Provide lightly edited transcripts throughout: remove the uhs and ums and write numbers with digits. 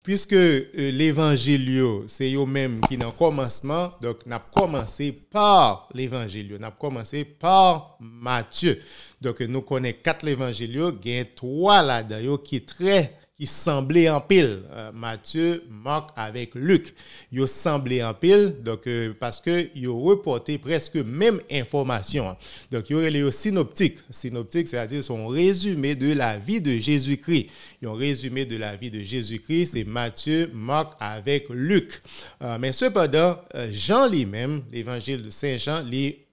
puisque l'évangile, c'est eux-mêmes qui n'ont commencement, donc n'a commencé par l'évangile, n'a commencé par Matthieu. Donc nous connaissons 4 évangiles, il y a 3 là-dedans qui semblaient en pile, Matthieu, Marc avec Luc. Ils semblaient en pile, donc parce que ils ont reporté presque même information. Donc ils ont les synoptiques. Synoptiques, c'est-à-dire son résumé de la vie de Jésus-Christ. Ils ont résumé de la vie de Jésus-Christ, c'est Matthieu, Marc avec Luc. Mais cependant, Jean lui-même, l'évangile de Saint Jean,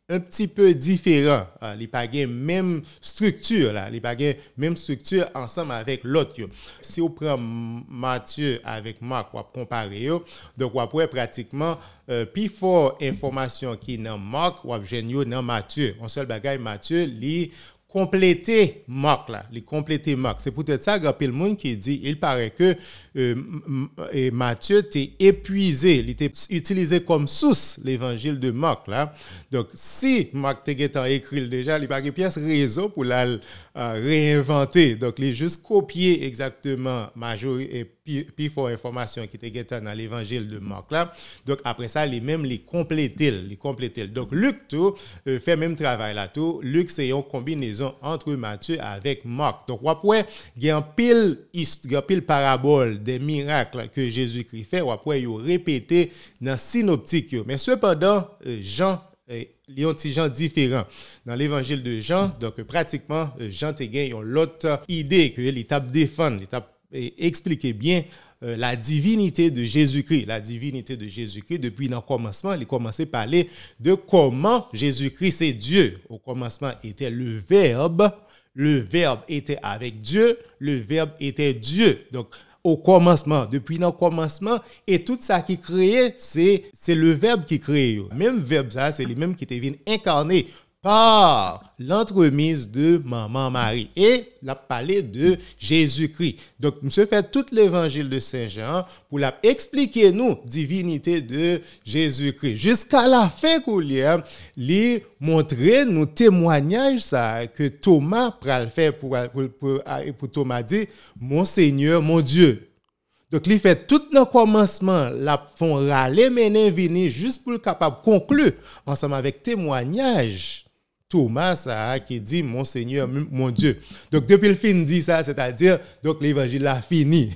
un petit peu différent. Les pas même structure là, les pas même structure ensemble avec l'autre. Si on prend Matthieu avec Marc, on va comparer donc on va pratiquement plus fort information qui dans Marc, on va joindre dans Matthieu. Un seul bagage Matthieu li compléter Marc là, les compléter Marc. C'est peut-être ça que le monde qui dit il paraît que Matthieu était épuisé, il était utilisé comme source l'évangile de Marc là. Donc si Marc était écrit déjà, il pas de pièce raison pour la réinventer. Donc il juste copier exactement majorité puis faut information qui était dans l'évangile de Marc là. Donc après ça les mêmes les compléter. Donc Luc tout fait même travail là tout. Luc c'est une combinaison entre Matthieu avec Marc. Donc après il y a un pile parabole des miracles que Jésus-Christ fait, après il répété dans synoptique. Mais cependant Jean il y a un petit Jean différent. Dans l'évangile de Jean, donc pratiquement Jean te gagne l'autre idée que l'étape défendre, l'étape expliquer bien la divinité de Jésus-Christ. La divinité de Jésus-Christ, depuis le commencement, il commençait à parler de comment Jésus-Christ c'est Dieu. Au commencement était le Verbe était avec Dieu, le Verbe était Dieu. Donc, au commencement, depuis le commencement, et tout ça qui créé, c'est le Verbe qui crée. Même Verbe, ça, c'est le même qui était venu incarner par l'entremise de Maman Marie. Et il a parlé de Jésus-Christ. Donc, monsieur fait tout l'évangile de Saint Jean pour expliquer nous divinité de Jésus-Christ. Jusqu'à la fin, il montrer nous témoignage ça que Thomas pral faire pour Thomas dit mon Seigneur, mon Dieu. Donc, il fait tout le commencement, la font râler, mener, venir, juste pour le capable conclure ensemble avec témoignage. Thomas ça, qui dit mon Seigneur, mon Dieu. Donc depuis le fin dit ça, c'est-à-dire donc l'évangile a fini.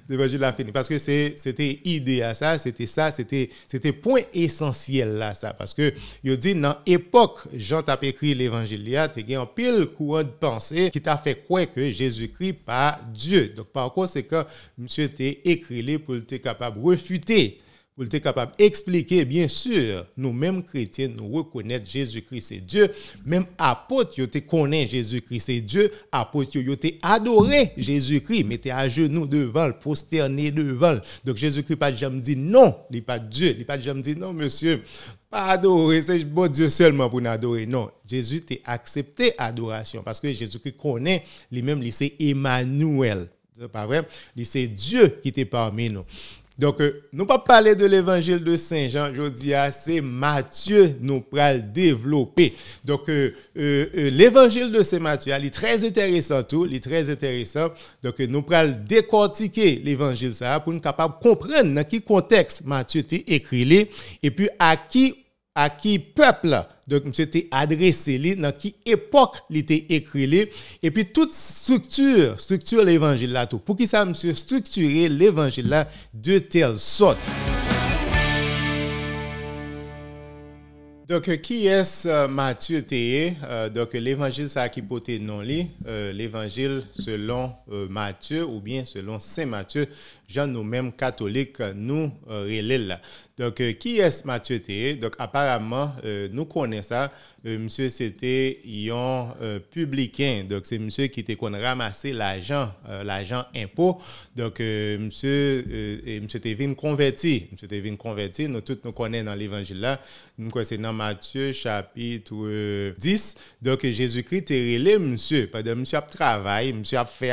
L'évangile a fini parce que c'était idée à ça, c'était point essentiel là ça parce que il dit dans époque Jean t'a écrit l'évangile là, tu as un pile courant de pensée qui t'a fait croire que Jésus-Christ pas Dieu. Donc par conséquent, monsieur t'es écrit pour être capable de refuter. Pour être capable d'expliquer, bien sûr, nous-mêmes chrétiens, nous reconnaissons Jésus-Christ c'est Dieu. Même apôtres, ils te connaissent Jésus-Christ c'est Dieu. Apôtres, ils te adoré Jésus-Christ, mettez à genoux devant, le prosterné devant. Donc Jésus-Christ pas jamais dit non, il n'est pas Dieu. Il pas jamais dit non, monsieur. Pas adorer, c'est bon Dieu seulement pour nous adorer. Non, Jésus t'a accepté adoration parce que Jésus-Christ connaît lui-même, c'est Emmanuel. C'est pas vrai? C'est Dieu qui était parmi nous. Donc, nous pas parler de l'évangile de Saint Jean, je dis c'est Matthieu nous pral développer. Donc, l'évangile de Saint Matthieu, il est très intéressant tout, il est très intéressant. Donc, nous pral décortiquer l'évangile ça pour nous capable comprendre dans quel contexte Matthieu t'a écrit et puis à qui peuple donc monsieur t'est adressé dans quelle époque il était écrit et puis toute structure l'évangile là tout pour qui ça monsieur structurer l'évangile là de telle sorte. Donc, qui est Matthieu Théé? Donc, l'évangile, ça qui porte non li, l'évangile selon Matthieu ou bien selon Saint Matthieu, Jean nous-mêmes catholiques, nous relais là. Donc, qui est Matthieu Théé? Donc, apparemment, nous connaissons ça. Monsieur, c'était un publicain. Donc, c'est monsieur qui était qu'on ramassé l'argent impôt. Donc, monsieur était venu converti. Monsieur était venu converti. Nous tous nous connaissons dans l'évangile là. Nous connaissons dans Matthieu chapitre 10. Donc, Jésus-Christ est relé, monsieur. Pendant monsieur a travaillé, monsieur a fait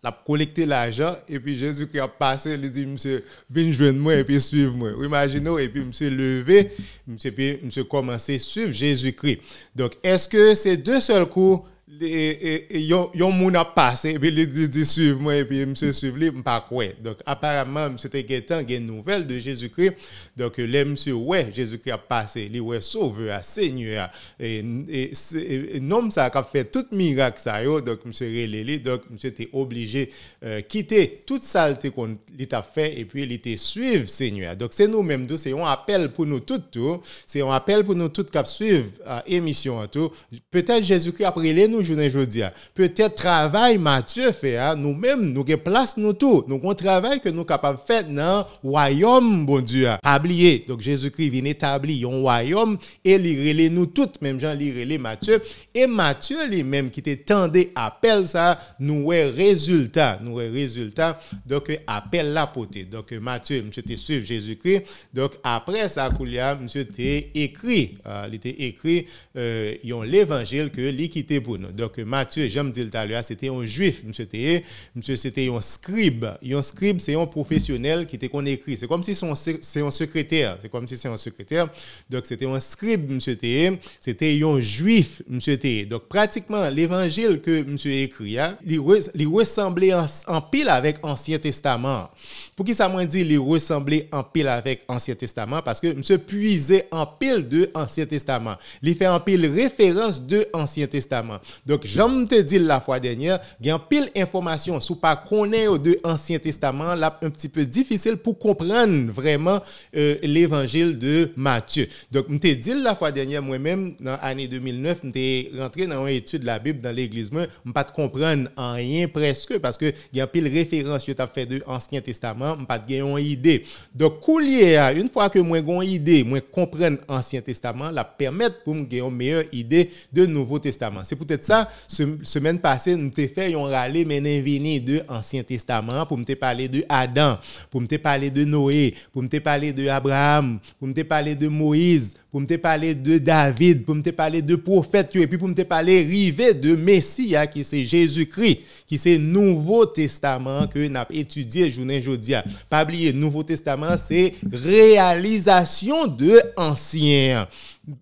la collecter l'argent et puis Jésus-Christ a passé, il dit monsieur viens joindre moi et puis suivre moi. Imaginez et puis monsieur levé, monsieur commencé à suivre Jésus-Christ. Donc est-ce que c'est deux seuls coups yon moun a passé et puis il dit suivre moi et puis monsieur suivre lui pas quoi. Donc apparemment monsieur était gen nouvelle de Jésus-Christ. Donc les monsieur ouais Jésus-Christ a passé, lui ouais sauveur, Seigneur et nom ça a fait tout miracle ça yo. Donc monsieur relé donc monsieur était obligé quitter toute saleté qu'on il t'a fait et puis il était suivre Seigneur. Donc c'est nous même c'est un appel pour nous tout, c'est un appel pour nous tout qui suivre émission tout. Peut-être Jésus-Christ après les nous journée aujourd'hui. Peut-être travail Matthieu fait nous-mêmes nous avons place nous tout. Nous avons travail que nous capable faire dans royaume bon Dieu. Pas oublier. Donc Jésus-Christ vient établir un royaume et il relève nous toutes même Jean il relève Matthieu et Matthieu lui-même qui était tendé appel ça nous résultat donc appel la portée. Donc Matthieu monsieur te suivre Jésus-Christ. Donc après ça Koulia monsieur te écrit il était écrit l'évangile que lui quitté pour nous. Donc Matthieu, j'aime dire tout à l'heure, c'était un juif, monsieur c'était un scribe. Un scribe c'est un professionnel qui était qu'on écrit. C'est comme si c'est un secrétaire, Donc c'était un scribe, monsieur c'était un juif, monsieur. Donc pratiquement l'évangile que monsieur écrit, il ressemblait en pile avec Ancien Testament. Pour qui ça m'a dit il ressemblait en pile avec Ancien Testament parce que monsieur puisait en pile de Ancien Testament. Il fait en pile référence de Ancien Testament. Donc j'aime te dire la fois dernière, il y a pile information sous pas connaître de Ancien Testament, là un petit peu difficile pour comprendre vraiment l'évangile de Matthieu. Donc me te dit la fois dernière moi-même dans l'année 2009, m'étais rentré dans une étude de la Bible dans l'église, moi pas de comprendre rien presque parce que il y a pile référence que tu as fait de Ancien Testament, pas de gagner une idée. Donc coulier une fois que moi j'ai une idée, moi comprendre Ancien Testament, la permettre pour me gagner une meilleure idée de Nouveau Testament. C'est peut-être ça semaine passée nous t'ai fait un râler vini de Ancien Testament pour me te parler de Adam, pour me te parler de Noé, pour me te parler de Abraham, pour me te parler de Moïse, pour me te parler de David, pour me te parler de prophètes et puis pour me te parler rivé de Messie qui c'est Jésus-Christ, qui c'est Nouveau Testament que n'a étudié journée aujourd'hui. Pas oublier Nouveau Testament c'est réalisation de ancien.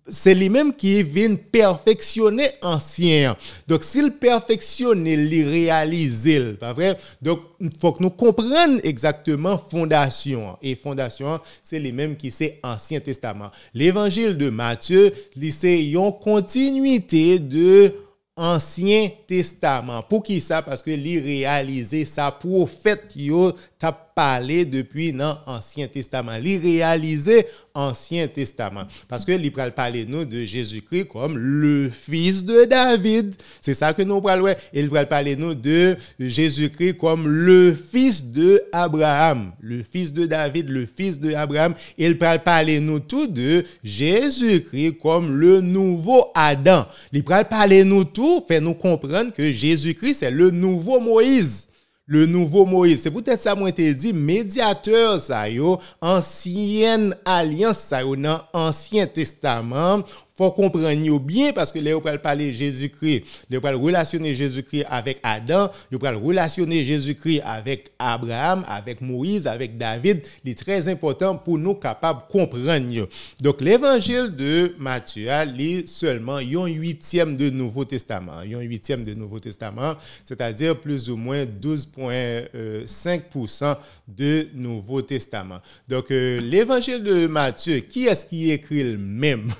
C'est lui-même qui vient perfectionner ancien. Donc s'il perfectionne, il réalise, pas vrai? Donc il faut que nous comprenions exactement fondation et fondation c'est lui-même qui c'est Ancien Testament. L'évangile de Matthieu, c'est une continuité de Ancien Testament. Pour qui ça? Parce que lui réaliser sa prophète yo t'a parlé depuis dans Ancien Testament. Lui réaliser Ancien Testament. Parce que lui pral parler nous de Jésus-Christ comme le fils de David. C'est ça que nous pral ouais. Il pral parler nous de Jésus-Christ comme le fils de Abraham, le fils de David, le fils de Abraham. Il pral parler nous tout de Jésus-Christ comme le nouveau Adam. Il pral parler nous tout, fait nous comprendre que Jésus-Christ c'est le nouveau Moïse. Le nouveau Moïse, c'est peut-être ça moi t'ai dit médiateur ça yo, ancienne alliance ça yo dans Ancien Testament. Faut comprendre bien parce que là on va parler Jésus-Christ, on va relationner Jésus-Christ avec Adam, on va relationner Jésus-Christ avec Abraham, avec Moïse, avec David, c'est très important pour nous capables comprendre. Donc l'évangile de Matthieu lit seulement un huitième de Nouveau Testament, un huitième de Nouveau Testament, c'est-à-dire plus ou moins 12,5% de Nouveau Testament. Donc l'évangile de Matthieu, qui est-ce qui écrit le même?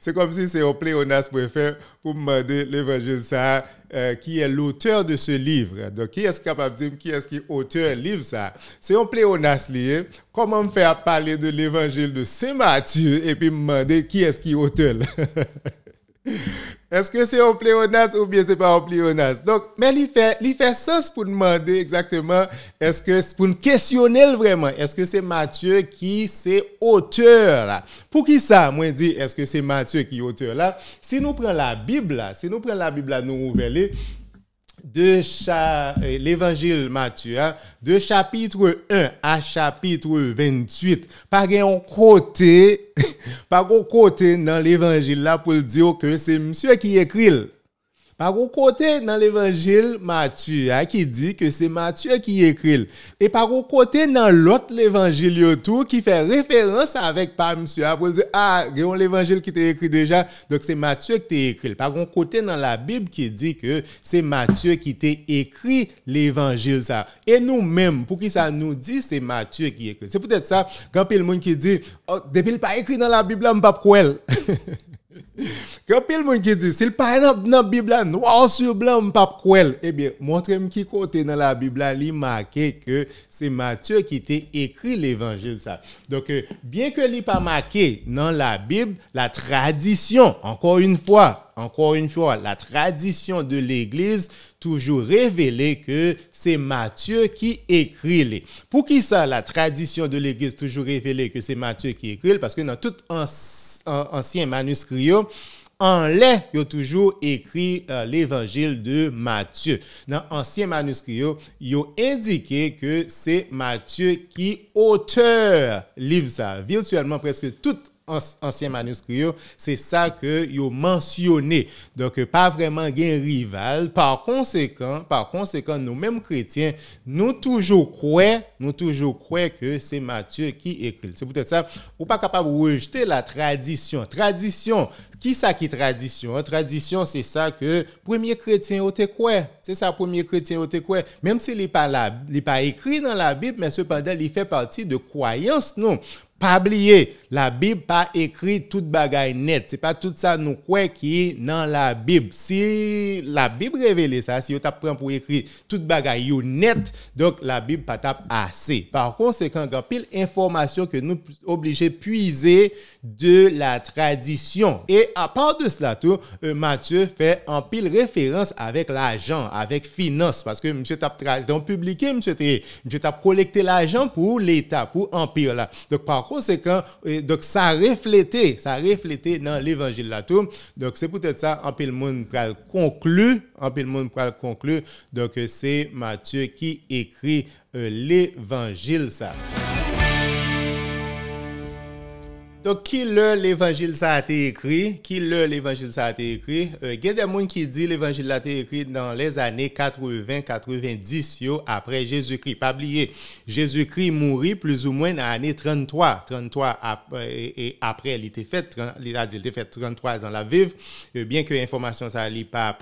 C'est comme si c'est un pléonasme pour faire pour me demander l'évangile ça qui est l'auteur de ce livre. Donc qui est capable de dire qui est-ce qui est auteur du livre ça? C'est un pléonasme lié. Comment me faire parler de l'évangile de Saint Matthieu et puis me demander qui est-ce qui est auteur? Est-ce que c'est un pléonasme ou bien c'est pas un pléonasme? Donc, mais il fait sens pour demander exactement, est-ce que pour nous questionner vraiment, est-ce que c'est Matthieu qui c'est auteur là? Pour qui ça? Moi dit, est-ce que c'est Matthieu qui est auteur là? Si nous prenons la Bible là, nous ouvrons de l'évangile Matthieu, de chapitre 1 à chapitre 28, pas un côté dans l'évangile là pour dire que c'est monsieur qui écrit. Par un côté, dans l'évangile Matthieu, qui dit que c'est Matthieu qui écrit. Et par un côté, dans l'autre l'évangile tout, qui fait référence avec pas monsieur, pour dire, il y a l'évangile qui t'est écrit déjà, donc c'est Matthieu qui t'a écrit. Par un côté, dans la Bible, qui dit que c'est Matthieu qui t'a écrit l'évangile, ça. Et nous-mêmes, pour qui ça nous dit, c'est Matthieu qui écrit. C'est peut-être ça, quand il y a le monde qui dit, depuis le pas écrit dans la Bible, je ne pas quoi. Quand il y a le monde qui dit, s'il pas dans la Bible, noir sur blanc, je ne pas quoi. Eh bien, montrez-moi qui côté dans la Bible, il marqué que c'est Matthieu qui t'a écrit l'évangile, ça. Donc, bien que il pas marqué dans la Bible, la tradition, encore une fois, la tradition de l'Église toujours révélé que c'est Matthieu qui écrit les. Pour qui ça, la tradition de l'Église toujours révélé que c'est Matthieu qui écrit? Parce que dans tout ancien manuscrit, en lait, il y a toujours écrit l'évangile de Matthieu. Dans l'ancien manuscrit, il y a indiqué que c'est Matthieu qui auteur livre ça. Virtuellement, presque tout ancien manuscrit, c'est ça que yo mentionné. Donc pas vraiment un rival. Par conséquent, nous-mêmes chrétiens, nous toujours croyons que c'est Matthieu qui écrit. C'est peut-être ça, ou pas capable de rejeter la tradition. Tradition, qui ça qui tradition? Tradition, c'est ça que premier chrétien au quoi. C'est ça premier chrétien au quoi. Même s'il n'est pas là, il n'est pas écrit dans la Bible, mais cependant il fait partie de croyances non. Pas oublier, la Bible pas écrit toute bagaille net. C'est pas tout ça nous quoi qui est dans la Bible. Si la Bible révèle ça, si on t'apprend pour écrire toute bagaille net, donc la Bible pas tape assez. Par conséquent, il y a pile information que nous obligés puiser de la tradition. Et à part de cela tout, Matthieu fait en pile référence avec l'argent, avec finance parce que monsieur tape donc publié, monsieur tape collecté l'argent pour l'État, pour empire là. Donc par conséquent, donc ça reflétait dans l'évangile là tout. Donc c'est peut-être ça en pile monde pral conclure, donc c'est Matthieu qui écrit l'évangile ça. Donc, qui l'évangile ça a été écrit? Il y a des gens qui disent l'évangile a été écrit dans les années 80-90 après Jésus-Christ. Pas oublier, Jésus-Christ mourit plus ou moins dans l'année 33 après il était fait 33 ans la vivre, bien que l'information ça n'est pas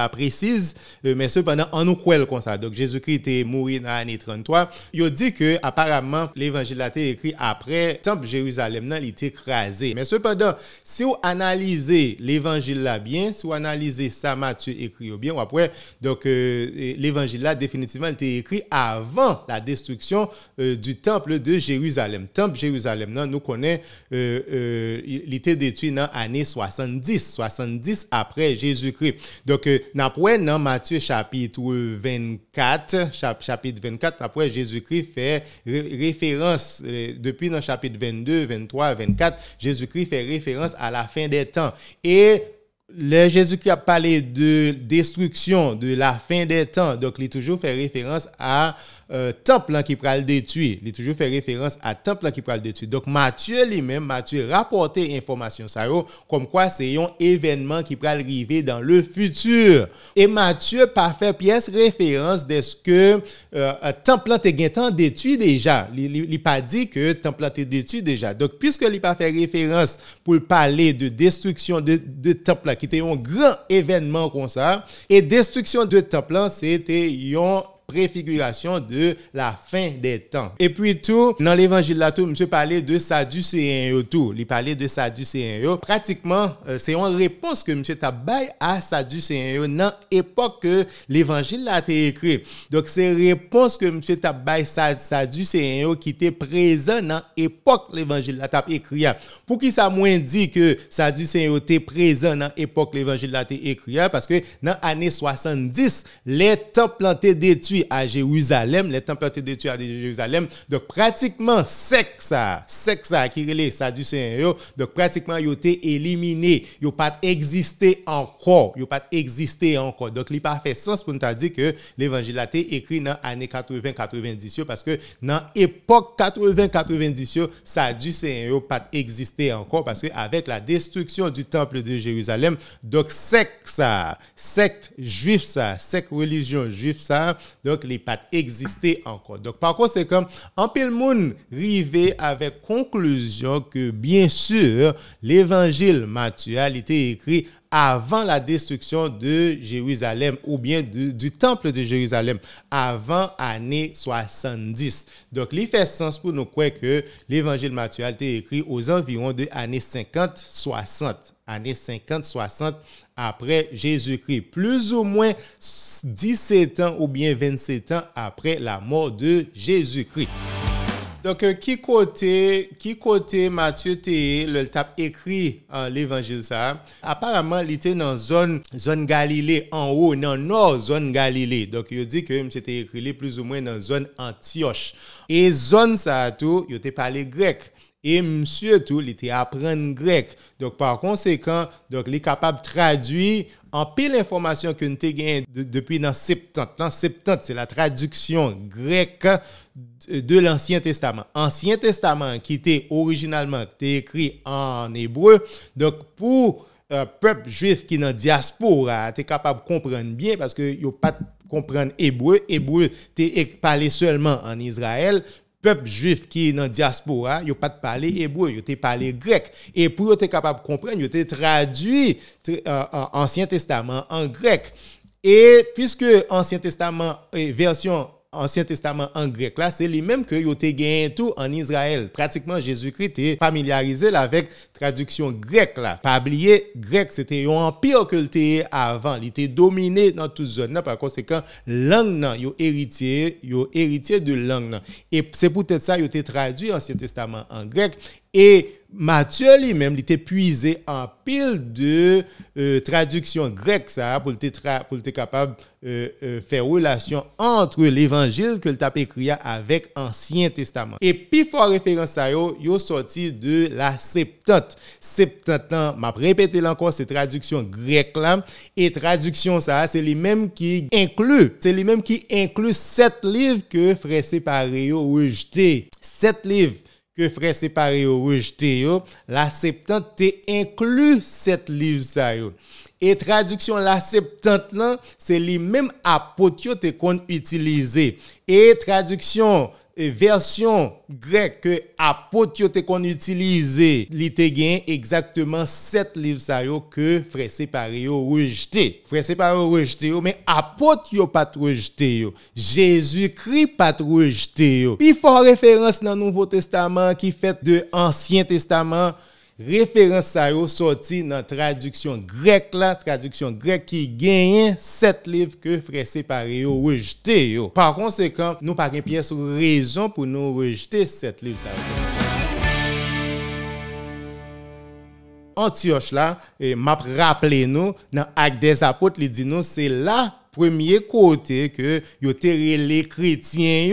précise, mais cependant on nous croit comme ça. Donc Jésus-Christ était mort dans l'année 33. Il dit que apparemment l'évangile a été écrit après temple Jérusalem il était écrasé. Mais cependant, si vous analysez l'évangile là bien, si vous analysez ça Matthieu écrit bien, après donc l'évangile là définitivement était écrit avant la destruction du temple de Jérusalem. Temple Jérusalem non, nous connaît il était détruit dans l'année 70 après Jésus-Christ. Donc après dans Matthieu chapitre 24 après Jésus-Christ fait référence depuis dans chapitre 22, 23, 24, Jésus-Christ fait référence à la fin des temps. Et le Jésus-Christ a parlé de destruction, de la fin des temps. Donc, il toujours fait référence à temple qui pral détruit. Il toujours fait référence à temple qui pral détruit. Donc, Matthieu lui-même, rapporté information ça comme quoi c'est un événement qui pral arriver dans le futur. Et Matthieu pas fait pièce référence de ce que temple était détruit déjà. Il pas dit que temple était détruit déjà. Donc, puisque il pas fait référence pour parler de destruction de temple qui était un grand événement comme ça, et destruction de temple c'était un préfiguration de la fin des temps. Et puis tout, dans l'évangile là tout, monsieur parlait de Sadducéens tout. Il parlait de Sadducéens. Pratiquement, c'est une réponse que monsieur Tabaye à Sadducéens dans l'époque que l'évangile là été écrit. Donc c'est réponse que monsieur Tabaye Sadducéens qui était présent dans l'époque l'évangile là t'a écrit. Pour qui ça moins dit que Sadducéens était présent dans l'époque l'évangile là été écrit parce que dans l'année 70, les temples étaient détruits détruit à Jérusalem, les temples ont été détruits à Jérusalem. Donc pratiquement secte ça qui relève Sadducéen, donc pratiquement ils ont été éliminés, ils n'ont pas existé encore, donc il pas fait sens pour nous dire que l'évangile a été écrit dans années 80-90 parce que dans époque 80-90 Sadducéen n'a pas existé encore parce que avec la destruction du temple de Jérusalem, donc secte juif ça, secte religion juif ça, donc il pas existé encore. Donc par conséquent, en pile monde rivé avec conclusion que bien sûr l'évangile Matthieu a été écrit avant la destruction de Jérusalem ou bien du temple de Jérusalem, avant année 70. Donc, il fait sens pour nous croire que l'évangile Matthieu a été écrit aux environs de années 50-60. Années 50-60 après Jésus-Christ. Plus ou moins 17 ans ou bien 27 ans après la mort de Jésus-Christ. Donc, qui côté Matthieu le tap écrit l'évangile ça? Apparemment, il était dans zone Galilée, en haut, dans nord zone Galilée. Donc, il dit que c'était écrit plus ou moins dans zone Antioche. Et zone ça tout, il était parlé grec. Et monsieur tout, il était apprendre grec. Donc, par conséquent, donc, il est capable de traduire en pile l'information que nous avons gagné depuis dans 70. Dans 70, c'est la traduction grecque de l'Ancien Testament. Ancien Testament qui était originalement écrit en hébreu. Donc, pour peuple juif qui est dans la diaspora, tu es capable de comprendre bien parce que il pas comprendre hébreu. Hébreu, tu es parlé seulement en Israël. Peuple juif qui est dans la diaspora, il n'a pas de parler hébreu, il a parlé grec. Et pour être capable de comprendre, il a traduit Ancien Testament en grec. Et puisque Ancien Testament, version Ancien Testament en grec là, c'est les mêmes que yote gagné tout en Israël. Pratiquement Jésus-Christ est familiarisé avec traduction grecque là. Pas oublier grec, c'était un empire que était avant, il était dominé dans toute zone là, par conséquent langue nan yo héritier de langue nan. Et c'est peut-être ça yo été traduit Ancien Testament en grec. Et Matthieu lui-même, il était puisé en pile de traduction grecque ça pour être capable faire relation entre l'évangile que le tape écrit avec Ancien Testament. Et puis faut référence à yo sorti de la Septante. Septante là, m'a répété encore c'est traduction grecque là et traduction ça c'est les mêmes qui inclut 7 livres que frère séparé yo rejeté. 7 livres que frère séparé ou rejeté la Septante inclut 7 livres ça yo. Et traduction la Septante là c'est les mêmes apôtres te qu'on utilisé et traduction version grecque que apôtres te qu'on utilisé li te gain exactement 7 livres ça yo que frère séparé ou rejeté. Frère séparé ou rejeté mais apôtres yo pas rejeté yo. Jésus-Christ pas rejeté yo. Il faut référence dans Nouveau Testament qui fait de Ancien Testament. Référence ça yo sorti dans traduction grecque qui gagne 7 livres que frère séparé yo rejeté yo. Par conséquent, nous pas une pièce raison pour nous rejeter 7 livres ça. Antioche là et m'a rappelé nous dans Actes des Apôtres, il dit nous c'est là premier côté que yo te relé chrétien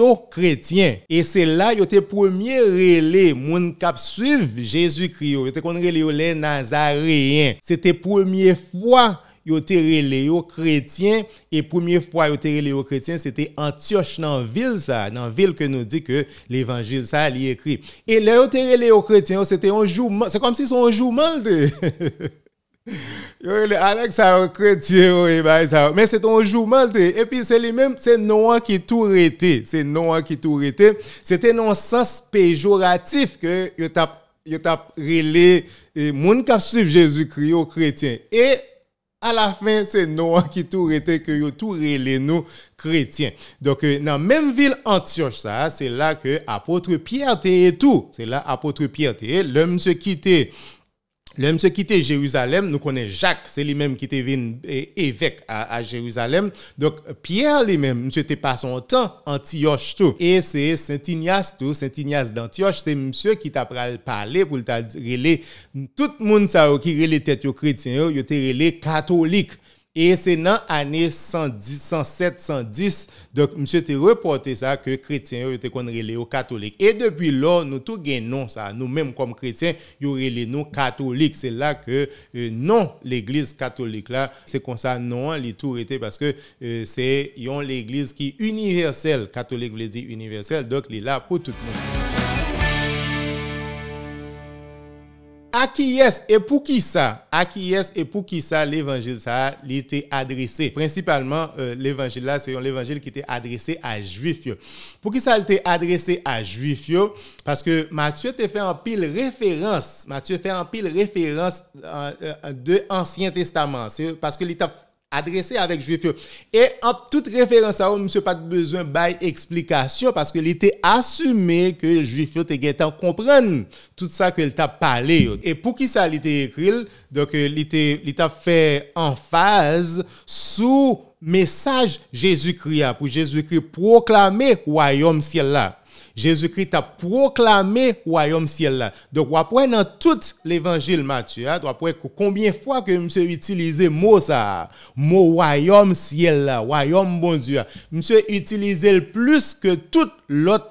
et c'est là yo te premier relé moun k'ap suivre Jésus-Christ yo te kon relé les nazaréens c'était première fois yo te relé yo chrétien et première fois yo te relé yo chrétien c'était Antioche dans ville que nous dit que l'évangile ça li écrit et là yo te relé yo chrétien c'était un jour c'est comme si son jour de Alex a chrétien mais c'est un journal et puis c'est les mêmes c'est Noah qui tout arrêté c'était non sens péjoratif que yo t'a relé moun qui suivent Jésus-Christ aux chrétiens et à la fin c'est Noah qui tout arrêté que yo tout relé nous chrétiens. Donc dans même ville Antioche ça c'est là que apôtre Pierre et tout c'est là apôtre Pierre l'homme se quitté Jérusalem, nous connaissons Jacques, c'est lui-même qui était venu évêque à Jérusalem. Donc, Pierre lui-même, monsieur était pas son temps Antioche tout. Et c'est Saint Ignace d'Antioche, c'est monsieur qui t'a parlé pour t'a relé tout le monde ça qui relé tête aux chrétiens, yo te relé catholique. Et c'est dans l'année 110, 107, 110, donc monsieur te reporté ça que chrétiens étaient relé aux catholiques. Et depuis là, nous tout gagnons ça. Nous-mêmes comme chrétiens, nous relé nous catholiques. C'est là que non, l'église catholique là, c'est comme ça non, les tout était parce que c'est l'église qui est universelle. Catholique veut dire universelle, donc il est là pour tout le monde. À qui est et pour qui ça? À qui est et pour qui ça l'évangile ça il était adressé? Principalement l'évangile là c'est un évangile qui était adressé à juifs. Pour qui ça il était adressé à juifs? Parce que Matthieu te fait en pile référence. Matthieu fait en pile référence de Ancien Testament. C'est parce que il t'a adressé avec juifs. Et en toute référence à eux, monsieur pas besoin d'explication parce que il était assumé que les juifs étaient comprendre tout ça que il t'a parlé. Et pour qui ça il était écrit, donc il t'a fait emphase sous message Jésus-Christ pour Jésus-Christ proclamer royaume ciel là. Jésus-Christ a proclamé royaume ciel là. Donc après dans tout l'évangile Matthieu, après combien de fois que monsieur utilisé mot ça, mot royaume ciel là, royaume bon Dieu. Monsieur utilisé le plus que tout l'autre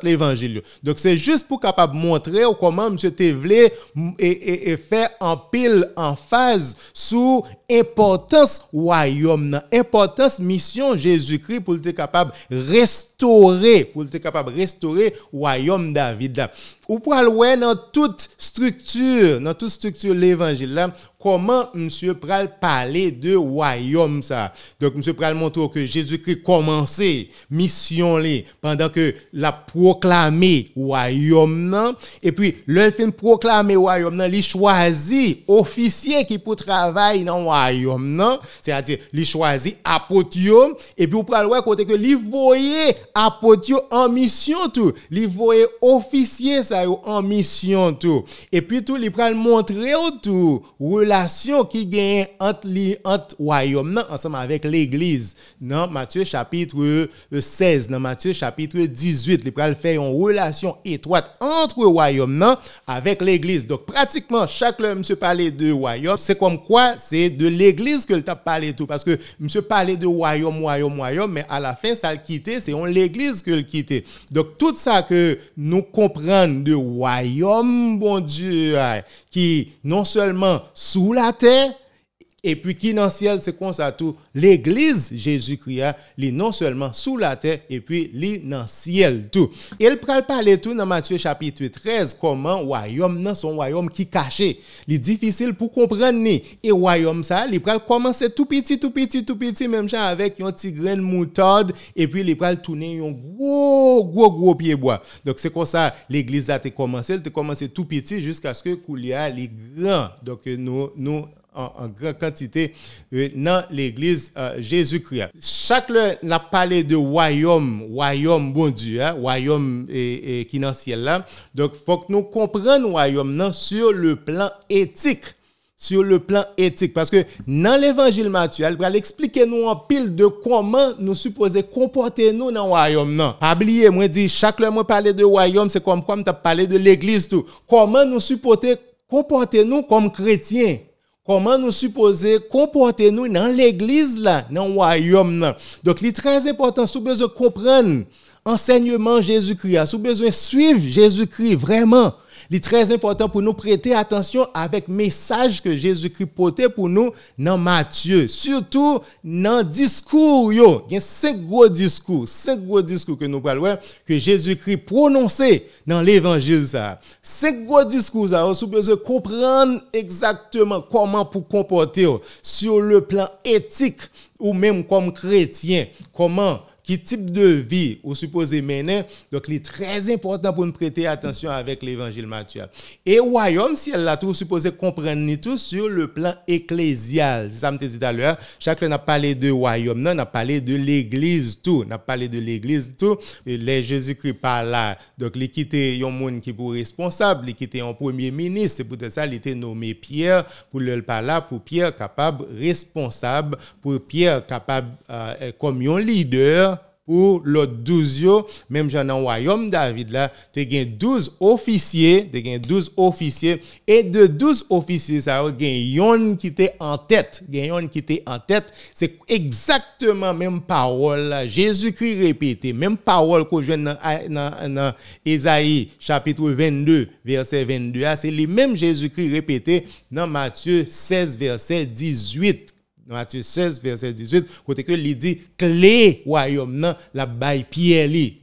l'évangile. Donc c'est juste pour capable montrer comment monsieur te voulait et faire en pile en phase sous importance royaume, importance mission Jésus-Christ pour être capable restaurer royaume David là. Ou pour aller dans toute structure l'évangile là, comment monsieur pral parler de royaume ça. Donc monsieur pral montrer que Jésus-Christ commençait mission li pendant que la proclamé royaume nan et puis le fin proclamer royaume nan, li choisi officier qui pour travailler dans royaume nan, c'est-à-dire li choisi apôtre et puis ou pral ouais côté que li voyer apôtre en mission tout, li voyer officier ça en mission tout et puis tout li pral montrer tout relation qui gagne entre royaume ensemble avec l'église dans Matthieu chapitre 16 dans Matthieu chapitre 18 il pral faire une relation étroite entre royaume avec l'église. Donc pratiquement chaque fois monsieur parlait de royaume, c'est comme quoi c'est de l'église que il t'a parlé tout parce que monsieur parlait de royaume mais à la fin ça le quitté, c'est l'église que le quitté. Donc tout ça que nous comprenons de royaume bon Dieu qui non seulement sous la terre et puis qui dans le ciel, c'est comme ça tout. L'église Jésus-Christ, il non seulement sous la terre et puis il dans le ciel tout. Et il pral parler tout dans Matthieu chapitre 13 comment royaume nan son royaume qui caché. Il difficile pour comprendre ni. Et royaume ça, il pral commencer tout petit même genre avec un petit grain de moutarde et puis il pral tourner un gros pied bois. Donc c'est comme ça l'église a commencé tout petit jusqu'à ce que Koulia les grand. Donc nous en grande quantité dans l'église Jésus-Christ. Chaque n'a parlé de royaume bon Dieu, royaume qui dans le ciel là. Donc faut que nous comprenions royaume sur le plan éthique. Parce que dans l'évangile Matthieu, il va expliquer nous en pile de comment nous supposons comporter nous dans le royaume. Non, pas oublier, moi dit chaque fois moi parler de royaume, c'est comme tu as parlé de l'église tout. Comment nous supposons comporter nous comme chrétiens? Comment nous supposons comporter nous dans l'église là, dans le royaume là. Donc il est très important, si vous besoin comprendre enseignement Jésus-Christ, si vous besoin suivre Jésus-Christ vraiment. Il est très important pour nous prêter attention avec le message que Jésus-Christ portait pour nous dans Matthieu. Surtout dans le discours. Il y a 5 gros discours que nous parlons, que Jésus-Christ prononçait dans l'évangile. 5 gros discours, vous avez besoin de comprendre exactement comment pour comporter sur le plan éthique ou même comme chrétien. Comment qui type de vie vous supposez mener. Donc, il est très important pour nous prêter attention avec l'évangile Matthieu. Et royaume, si elle l'a tout supposé comprendre tout sur le plan ecclésial. C'est ça que je me dit tout à l'heure. Chacun a parlé de royaume, on a parlé de l'église tout. On a parlé de l'église tout. Et les Jésus-Christ par là. Donc, il quitté un monde qui pour responsable, il quitté un premier ministre. C'est pour ça qu'il était nommé Pierre pour le parler là, pour Pierre capable responsable, pour Pierre capable comme un leader pour l'autre 12 yo, même dans le royaume David là, tu as 12 officiers, et de 12 officiers ça y a yon qui était en tête, c'est exactement même parole là, Jésus-Christ répété, même parole qu'on joue dans Ésaïe chapitre 22 verset 22, c'est les mêmes Jésus-Christ répété dans Matthieu 16 verset 18. Matthieu 16 verset 18 côté que il dit clé royaume nan la bail Pierre li,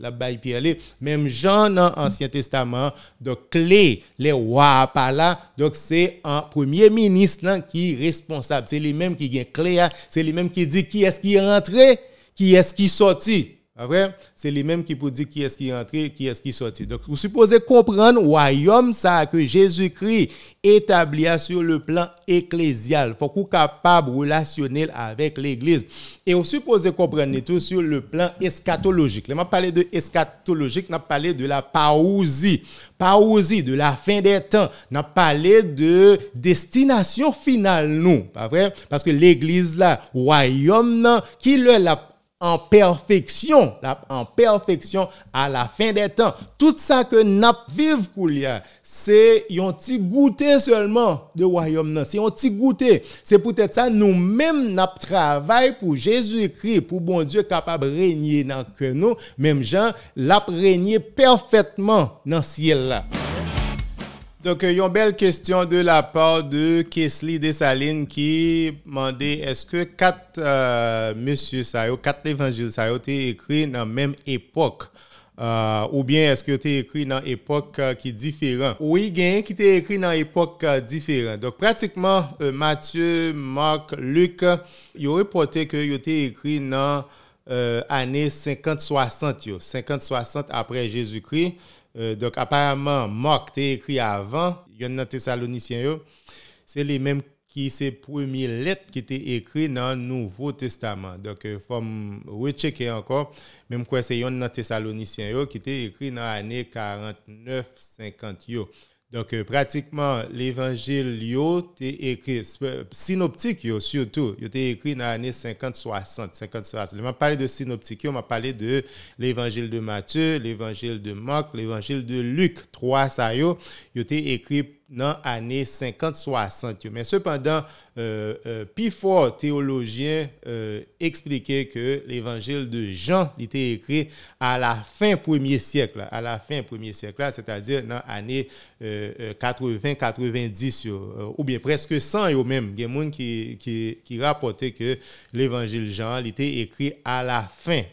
même Jean dans Ancien Testament, donc clé les rois pas là, donc c'est un premier ministre nan qui responsable, c'est lui même qui gagne clé, c'est lui même qui dit qui est-ce qui est rentré, qui est-ce qui sorti. Vrai? C'est lui-même qui peut dire qui est-ce qui est entré, qui est-ce qui est sorti. Donc, vous supposez comprendre royaume ça que Jésus-Christ établit sur le plan ecclésial. Faut qu'on capable relationnel avec l'église. Et vous supposez comprendre tout sur le plan eschatologique. Là, m'a parlé de eschatologique, n'a parlé de la parousie, de la fin des temps. N'a parlé de destination finale nous, pas vrai? Parce que l'église là, royaume là, qui la en perfection à la fin des temps. Tout ça que n'a vivre pour là, c'est un petit goûter seulement de royaume là. C'est un petit goûter. C'est peut-être ça nous-mêmes n'a travail pour Jésus-Christ, pour bon Dieu capable de régner dans que nous, même Jean l'a régné parfaitement dans ciel là. Donc, il y a une belle question de la part de Kesli Dessalines qui demandait est-ce que quatre évangiles ça a été écrits dans la même époque ou bien est-ce que été écrit dans époque qui est différente? Oui, il y a un qui était écrit dans époque différente. Donc, pratiquement, Matthieu, Marc, Luc, il a reporté que il était écrit dans années 50-60 après Jésus-Christ. Donc, apparemment, Marc t'a écrit avant, il y a dans Thessaloniciens, c'est les mêmes qui c'est premières lettres qui étaient écrites dans le Nouveau Testament. Donc, il faut rechecker encore, même quoi c'est dans Thessaloniciens qui était écrit dans l'année 49-50. Donc, pratiquement, l'évangile, est écrit, synoptique, surtout, il était écrit dans l'année 50-60. Je m'a parlé de synoptique, on m'a parlé de l'évangile de Matthieu, l'évangile de Marc, l'évangile de Luc. 3, ça, il était écrit dans l'année 50-60. Mais cependant, plus fort théologien expliquait que l'évangile de Jean était écrit à la fin premier siècle, c'est-à-dire dans l'année 80-90 ou bien presque 100 même. Il y a des gens qui rapportaient que l'évangile de Jean était écrit à la fin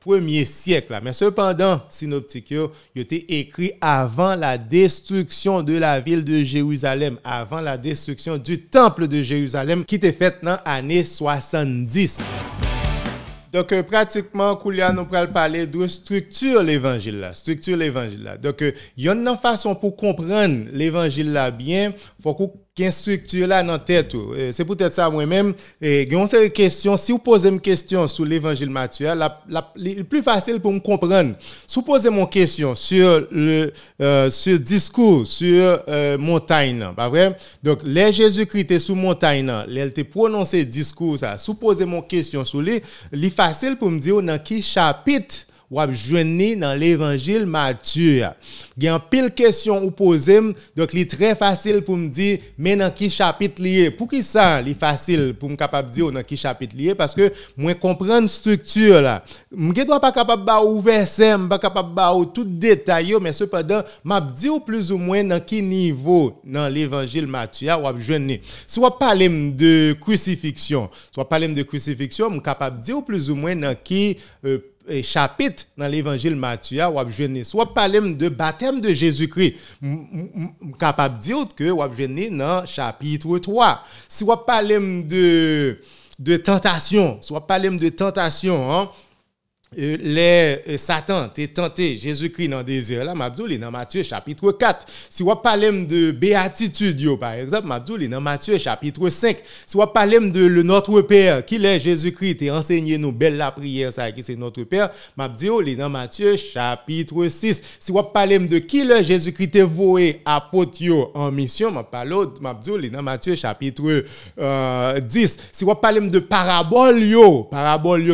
premier siècle. Mais cependant, synoptique, il était écrit avant la destruction de la ville de Jérusalem, avant la destruction du temple de Jérusalem qui était faite dans l'année 70. Donc, pratiquement, Koulia, nous allons parler de structure l'évangile là. Donc, il y a une façon pour comprendre l'évangile là bien, faut qu'on ait une structure là dans la tête. C'est peut-être ça moi-même. Il y a une question. Si vous posez une question sur l'évangile Matthieu, le plus facile pour me comprendre. Si vous posez une question sur le discours, sur montagne, pas vrai? Donc, les Jésus-Christ était sous montagne, il était prononcé discours ça. Si vous posez une question sur lui, il est facile pour me dire dans qui chapitre ou joindre dans l'évangile Matthieu. Il y a une pile question ou poser, donc il est très facile pour me dire mais dans qui chapitre lié. Pour qui ça, il est facile pour me capable dire dans qui chapitre lié parce que moi comprendre structure là. Je ne suis pas capable de verset, je ne suis pas capable de tout détail, mais cependant, m'a dit plus ou moins dans quel niveau dans l'évangile Matthieu ou joindre. Si on parle de crucifixion, je suis capable de dire plus ou moins dans qui chapitre dans l'évangile Matthieu ou joindre. Soit parler de baptême de Jésus-Christ, capable de dire que ou joindre dans chapitre 3. Si on parle de tentation, Satan t'est tenté Jésus-Christ dans le désert là m'abdou dans Matthieu chapitre 4 si on parle de béatitude par exemple m'abdou dans Matthieu chapitre 5 si on parle de le notre Père qui est Jésus-Christ et enseigné nous belle la prière ça qui c'est notre Père m'abdou dans Matthieu chapitre 6 si on parle de qui est Jésus-Christ est voué apôtre en mission m'abdou dans Matthieu chapitre 10 si on parle de parabole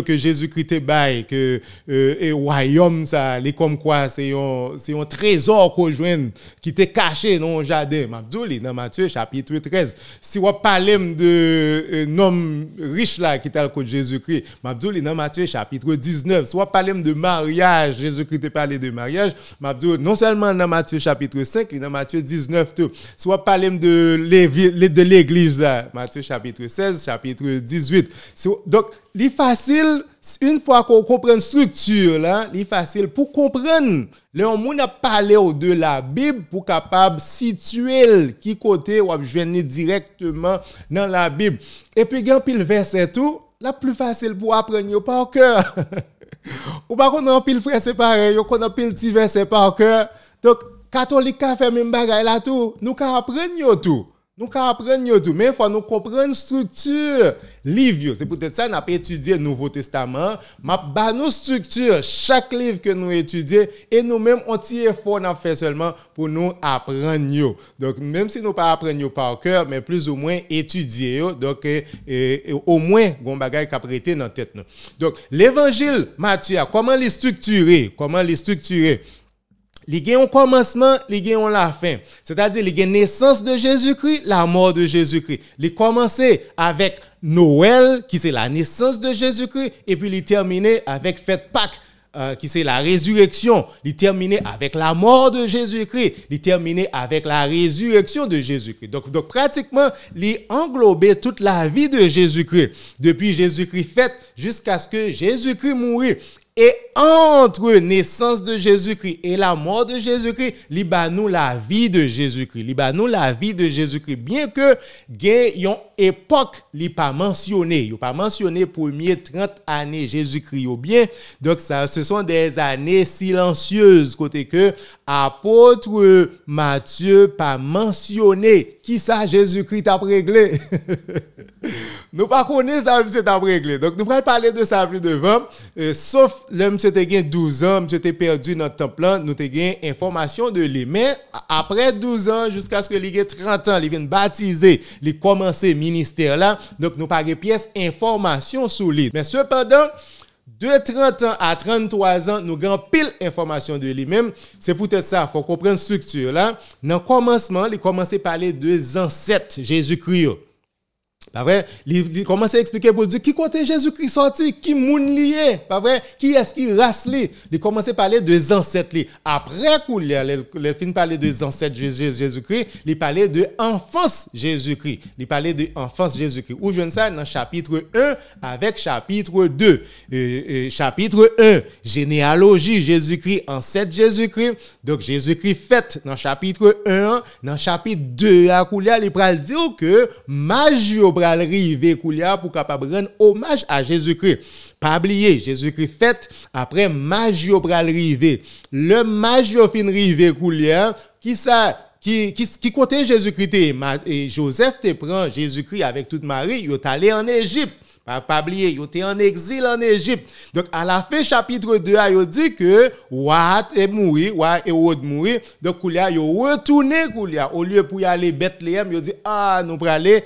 que Jésus-Christ est bail que et royaume ça les comme quoi c'est un trésor qu'on joint qui était caché dans le jardin m'abdouli dans Matthieu chapitre 13 si on parle de homme riche là qui est le Jésus-Christ m'abdouli dans Matthieu chapitre 19 si on parle de mariage Jésus-Christ a parlé de mariage m'abdouli non seulement dans Matthieu chapitre 5 mais dans Matthieu 19 tout si on parle de l'église là Matthieu chapitre 16 chapitre 18 donc c'est facile une fois qu'on comprend structure là, c'est facile pour comprendre. Le on a parlé de la Bible pour capable situer qui côté ou joindre directement dans la Bible. Et puis quand pile verset tout, la plus facile pour apprendre par cœur. Ou pas qu'on a pile frère c'est pareil, qu'on a pile petit verset par cœur. Donc catholique a fait même bagaille là tout, nous ka apprendre tout. Nous apprenons tout, mais il faut nous comprendre structure livre. C'est peut-être ça n'a pas étudié le Nouveau Testament, mais nous structure chaque livre que nous étudions et nous-mêmes on tire effort n'a fait seulement pour nous apprendre. Donc même si nous pas apprendre par cœur, mais plus ou moins étudier. Donc au moins gon bagay qu'a prêté dans tête nous. Donc l'évangile Matthieu, comment les structurer? Il y a un commencement, il y a la fin. C'est-à-dire, il y a la naissance de Jésus-Christ, la mort de Jésus-Christ. Il commencé avec Noël, qui c'est la naissance de Jésus-Christ, et puis il terminé avec Fête Pâques, qui c'est la résurrection. Il terminé avec la mort de Jésus-Christ. Il terminé avec la résurrection de Jésus-Christ. Donc pratiquement, il englobé toute la vie de Jésus-Christ. Depuis Jésus-Christ fait jusqu'à ce que Jésus-Christ mourit. Et entre naissance de Jésus-Christ et la mort de Jésus-Christ, il y a nous la vie de Jésus-Christ. Il y a nous la vie de Jésus-Christ. Bien que il y ait une époque, il n'est pas mentionné. Il n'est pas mentionné premier 30 années Jésus-Christ ou bien. Donc ça, ce sont des années silencieuses. Côté que apôtre Matthieu pas mentionné qui ça Jésus-Christ a réglé. Nous pas connaissons ça monsieur t'a réglé. Donc nous allons parler de ça plus devant sauf le monsieur te gain 12 ans, monsieur t'es perdu dans le temple là, nous te gain information de lui mais après 12 ans jusqu'à ce que il ait 30 ans, il vienne baptiser, il commencer ministère là. Donc nous pas pièce information sur lui. Mais cependant de 30 ans à 33 ans, nous avons pile information de lui-même. C'est peut-être ça, il faut comprendre la structure là. Dans le commencement, il commence à parler de ancêtres Jésus-Christ. Pas vrai? Il commence à expliquer pour dire qui côté Jésus-Christ sorti, qui moun lié, pas vrai? Qui est-ce qui race li? Il commence à parler de ancêtres li. Après il fin parler de ancêtres Jésus-Christ, il parlait de enfance Jésus-Christ. Il parlait de enfance Jésus-Christ. Où je ne sais dans chapitre 1 avec chapitre 2. Chapitre 1, généalogie Jésus-Christ, ancêtre Jésus-Christ. Donc Jésus-Christ fait dans chapitre 1, dans chapitre 2 à Koulia, il pral dire que magio pral rive Koulia pour capable rendre hommage à Jésus-Christ. Pas oublier, Jésus-Christ fait après magio pral rive. Le magio fin rive Koulia, qui côté Jésus-Christ et Joseph te prend Jésus-Christ avec toute Marie, il est allé en Égypte. Pas oublier, il était en exil en Égypte. Donc à la fin chapitre 2, il dit que Wat est mourir, Wat est mourir. Donc il retourné au lieu pour y aller Bethléem, il dit nous pour aller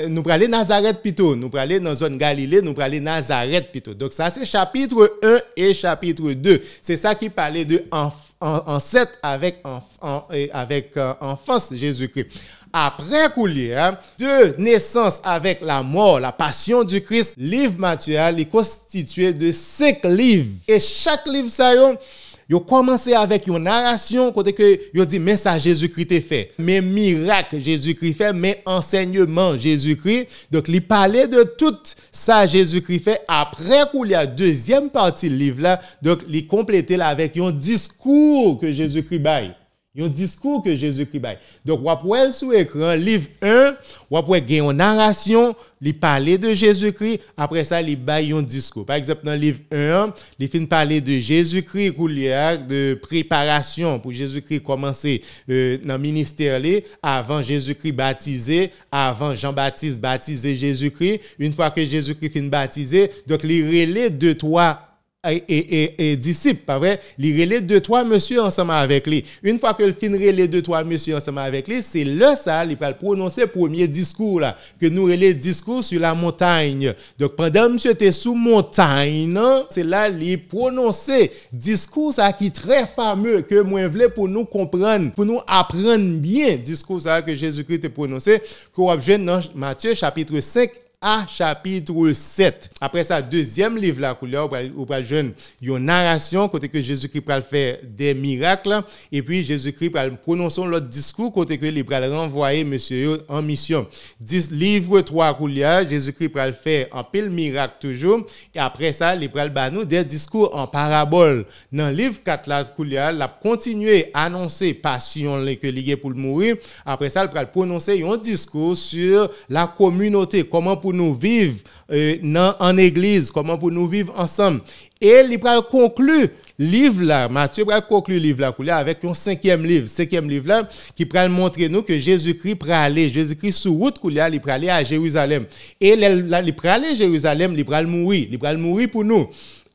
nous pour aller Nazareth plutôt, nous pour aller dans zone Galilée, nous pour aller Nazareth plutôt. Donc ça c'est chapitre 1 et chapitre 2. C'est ça qui parlait de ancêtre avec enfance Jésus-Christ. Après Koulia, de naissance avec la mort, la passion du Christ, livre Matthieu est constitué de 5 livres. Et chaque livre, ça yo commencé avec une narration côté que yo dit mais ça Jésus-Christ est fait, mais miracle Jésus-Christ fait, mais enseignement Jésus-Christ. Donc il parlait de tout ça Jésus-Christ fait. Après Koulia, deuxième partie du livre là, donc il complétait là avec un discours que Jésus-Christ baille. Un discours que Jésus-Christ bail. Donc, on voit sur l'écran, livre 1, on voit une narration, il parle de Jésus-Christ, après ça, il bail un discours. Par exemple, dans le livre 1, il finit parler de Jésus-Christ, de préparation pour Jésus-Christ commencer dans le ministère, avant Jésus-Christ baptisé, avant Jean-Baptiste baptisé Jésus-Christ. Une fois que Jésus-Christ finit baptisé, donc, il relève de toi. Et disciples, pas vrai? Il relève deux, trois monsieur ensemble avec lui. Une fois que le fin relève deux, trois monsieur ensemble avec lui, c'est là ça, il va prononcer premier discours là, que nous relève discours sur la montagne. Donc pendant monsieur était sous montagne, c'est là il prononcer discours ça qui est très fameux que moi voulais pour nous comprendre, pour nous apprendre bien discours ça que Jésus-Christ a prononcé, qu'on va voir dans Matthieu chapitre 5 à chapitre 7. Après ça, deuxième livre là, où va joindre une narration côté que Jésus-Christ va faire des miracles et puis Jésus-Christ va prononcer l'autre discours côté que il va renvoyer monsieur en mission. Livre 3 Jésus-Christ va faire un pile miracle toujours et après ça, il va nous des discours en parabole. Dans le livre 4 là, il a continué à annoncer passion que lié pour mourir. Après ça, il va prononcer un discours sur la communauté, comment pour nous vivre en église, comment pour nous vivre ensemble. Et il va conclure livre là, Matthieu va conclure livre là avec un cinquième livre là qui va montrer nous que Jésus-Christ va aller, Jésus-Christ sur route il va aller à Jérusalem. Et il va aller à Jérusalem, il va mourir pour nous.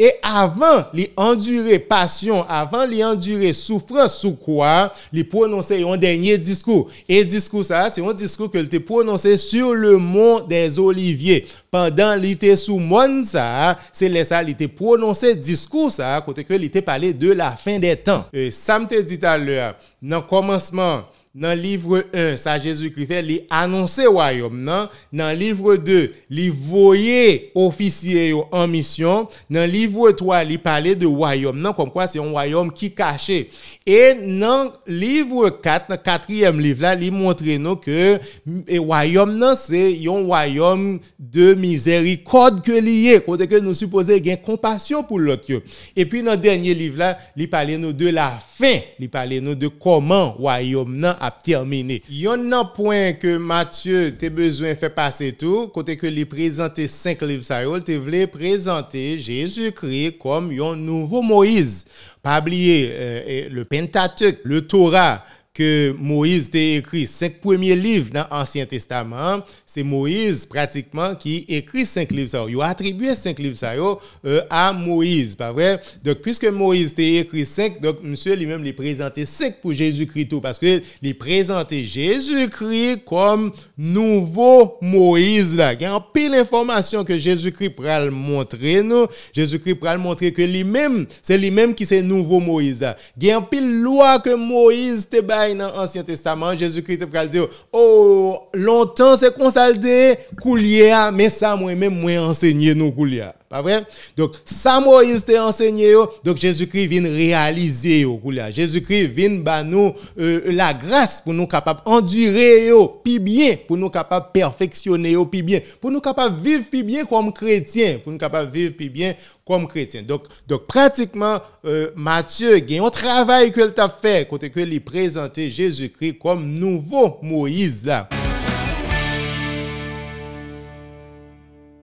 Et avant l'endurer passion, avant l'endurer souffrance, sous quoi, il prononçait un dernier discours. Et discours ça, c'est un discours qu'il a prononcé sur le mont des Oliviers. Pendant qu'il était sous mont ça, c'est là ça, il a prononcé discours ça, côté que il était parlé de la fin des temps. Et ça me te dit tout à l'heure, dans le commencement, dans le livre 1, ça Jésus-Christ fait, il annonçait royaume, non? Dans le livre 2, il voyait officiers en mission. Dans le livre 3, il parlait de royaume, non? Comme quoi c'est un royaume qui caché. Et dans le livre 4, dans le quatrième livre là, il montre nous que le royaume, non, c'est un royaume de miséricorde que lié, côté que nous supposons gagner compassion pour l'autre. Et puis dans le dernier livre là, il parlait nous de la fin, il parlait nous de comment royaume non a terminé. Il y a un point que Matthieu a besoin de faire passer tout, côté que il présenté 5 livres ça, il voulait présenter Jésus-Christ comme un nouveau Moïse. Pas oublier le Pentateuque, le Torah que Moïse a écrit 5 premiers livres dans l'Ancien Testament, c'est Moïse pratiquement qui écrit 5 livres ça. Il a attribué 5 livres ça à Moïse, pas vrai? Donc puisque Moïse a écrit 5, donc monsieur lui-même il présenté 5 pour Jésus-Christ tout parce que il présentait Jésus-Christ comme nouveau Moïse là. Il y a un pile d'informations que Jésus-Christ pourra le montrer nous. Jésus-Christ pourra le montrer que lui-même, c'est lui-même qui c'est nouveau Moïse là. Il y a un pile loi que Moïse te bail dans l'Ancien Testament, Jésus-Christ pourra dire oh longtemps c'est consalté coulier mais ça moi-même moi enseigner nous coulier. Pas vrai? Donc, ça Moïse t'a enseigné, donc Jésus-Christ vient réaliser, Jésus-Christ vient ba nous la grâce pour nous capables endurer, puis bien, pour nous capables perfectionner, puis bien, pour nous capables vivre puis bien comme chrétiens, pour nous capables vivre puis bien comme chrétiens. Donc pratiquement, Matthieu, il y a un travail que t'a fait, côté que il présentait Jésus-Christ comme nouveau Moïse là.